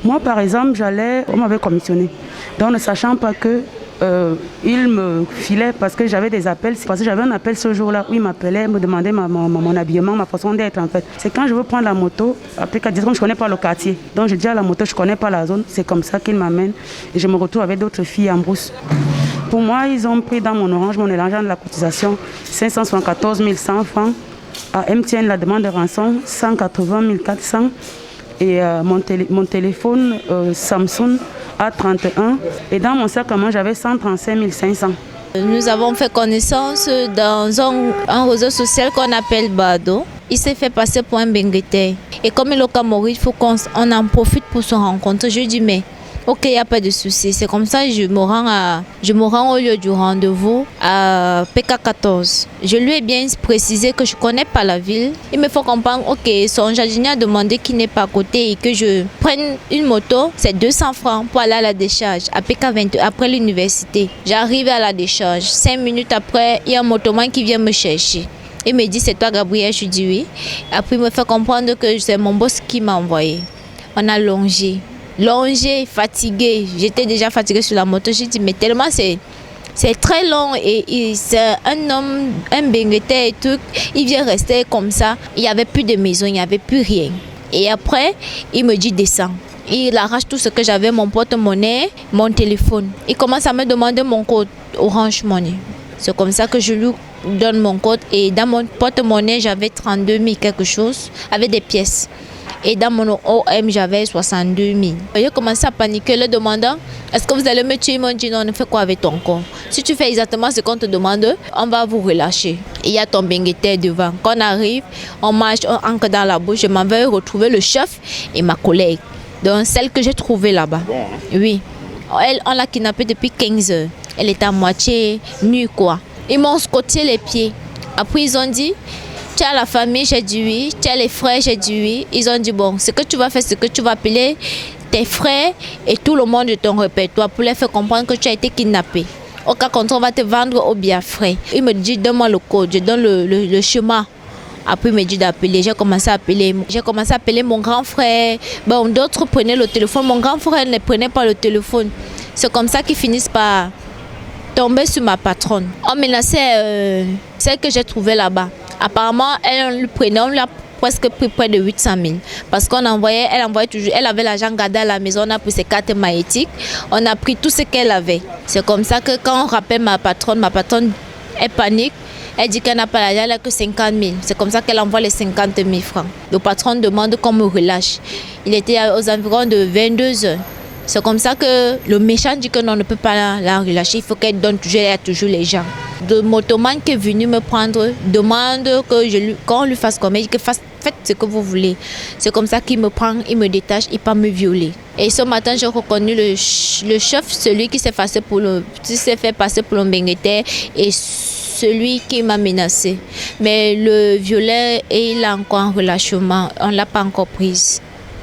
Moi, par exemple, on m'avait commissionné. Donc, ne sachant pas que il me filait parce que j'avais des appels. Parce que j'avais un appel ce jour-là où il m'appelait, me demandait mon habillement, ma façon d'être en fait. C'est quand je veux prendre la moto, après 4 10 secondes, je ne connais pas le quartier. Donc je dis à la moto, je ne connais pas la zone. C'est comme ça qu'il m'amène et je me retrouve avec d'autres filles en brousse. Pour moi, ils ont pris dans mon orange, mon élangeant de la cotisation, 574 100 francs. À MTN, la demande de rançon, 180 400. Et mon téléphone Samsung A31. Et dans mon sac à main, j'avais 135 500. Nous avons fait connaissance dans un réseau social qu'on appelle Bado. Il s'est fait passer pour un bengueté. Et comme il est au Cameroun, il faut qu'on en profite pour se rencontrer. Je dis mais ok, il n'y a pas de souci. C'est comme ça que je me rends au lieu du rendez-vous à PK14. Je lui ai bien précisé que je ne connais pas la ville. Il me faut comprendre, ok, son jardinier a demandé qu'il n'est pas à côté et que je prenne une moto, c'est 200 francs pour aller à la décharge à PK22 après l'université. J'arrive à la décharge. 5 minutes après, il y a un motoman qui vient me chercher. Il me dit, c'est toi Gabriel? Je dis oui. Après, il me fait comprendre que c'est mon boss qui m'a envoyé. On a longé, fatigué. J'étais déjà fatiguée sur la moto. J'ai dit, mais tellement c'est très long et c'est un homme, un bengueté et tout. Il vient rester comme ça. Il n'y avait plus de maison, il n'y avait plus rien. Et après, il me dit, descends. Il arrache tout ce que j'avais, mon porte-monnaie, mon téléphone. Il commence à me demander mon code Orange Money. C'est comme ça que je lui donne mon code. Et dans mon porte-monnaie, j'avais 32 000 quelque chose avec des pièces. Et dans mon OM, j'avais 62 000. J'ai commencé à paniquer, le demandant, est-ce que vous allez me tuer? Ils m'ont dit non, ne fais quoi avec ton corps? Si tu fais exactement ce qu'on te demande, on va vous relâcher. Il y a ton bengueté devant. Quand on arrive, on marche, on entre dans la bouche. Je m'en vais retrouver le chef et ma collègue. Donc celle que j'ai trouvée là-bas. Bon, hein? Oui. Elle, on l'a kidnappée depuis 15 heures. Elle était à moitié nue, quoi. Ils m'ont scoté les pieds. Après, ils ont dit, tu as la famille, j'ai dit oui. Tu as les frères, j'ai dit oui. Ils ont dit, bon, ce que tu vas faire, c'est que tu vas appeler tes frères et tout le monde de ton répertoire pour les faire comprendre que tu as été kidnappé. Au cas contraire, on va te vendre au Biafrais. Il me dit, donne-moi le code, je donne le chemin. Après, il me dit d'appeler. J'ai commencé à appeler mon grand frère. Bon, d'autres prenaient le téléphone. Mon grand frère ne prenait pas le téléphone. C'est comme ça qu'ils finissent par tomber sur ma patronne. On menaçait celle que j'ai trouvée là-bas. Apparemment, elle lui a presque pris près de 800 000. Parce elle envoyait toujours, elle avait l'argent gardé à la maison, on a pris ses cartes magnétiques, on a pris tout ce qu'elle avait. C'est comme ça que quand on rappelle ma patronne, elle panique. Elle dit qu'elle n'a pas l'argent, elle n'a que 50 000. C'est comme ça qu'elle envoie les 50 000 francs. Le patron demande qu'on me relâche. Il était aux environs de 22 heures. C'est comme ça que le méchant dit que non, on ne peut pas la relâcher. Il faut qu'elle donne toujours les gens. Le motoman qui est venu me prendre demande qu'on lui fasse comme elle, que faites ce que vous voulez. C'est comme ça qu'il me prend, il me détache, il peut me violer. Et ce matin, j'ai reconnu le chef, celui qui s'est fait passer pour le bengueté et celui qui m'a menacé. Mais le violeur, il a encore un relâchement, on ne l'a pas encore prise.